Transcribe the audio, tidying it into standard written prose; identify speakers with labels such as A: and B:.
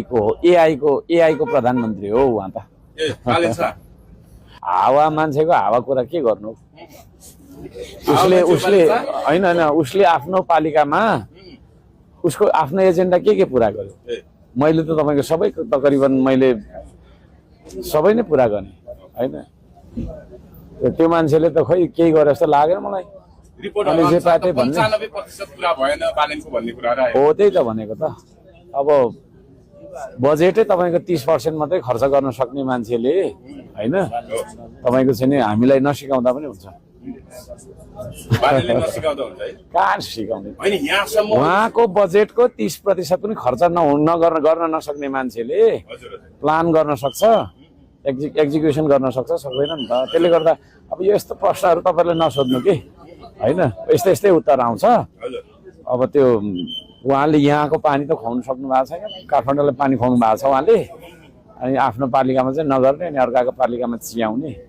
A: AI को प्रधानमन्त्री हो उहाँ त। हावा मान्छेको हावा कुरा के गर्नु, उसले होइन उसले आफ्नो पालिकामा उसको आफ्नो एजेन्डा के पुरा गर्यो। मैले त तपाईँको सबै तकरिबन मैले सबै नै पुरा गर्ने होइन। त्यो मान्छेले त खै केही गरे जस्तो लागेन मलाई। जे पार्टी भन्ने हो त्यही त भनेको त। अब बजेटै तपाईँको 30% मात्रै खर्च गर्न सक्ने मान्छेले होइन तपाईँको चाहिँ नि हामीलाई नसिकाउँदा पनि हुन्छ। कहाँ सिकाउने, उहाँको बजेटको 30% पनि खर्च गर्न नसक्ने मान्छेले प्लान गर्न सक्छ, एक्जिक्युसन गर्न सक्छ, सक्दैन नि त। त्यसले गर्दा अब यस्तो प्रश्नहरू तपाईँले नसोध्नु कि होइन, यस्तै उत्तर आउँछ। अब त्यो उहाँले यहाँको पानी त खुवाउनु सक्नु भएको छैन, काठमाडौँलाई पानी खुवाउनु भएको छ उहाँले, अनि आफ्नो पालिकामा चाहिँ नगर्ने अनि अर्काको पालिकामा चियाउने।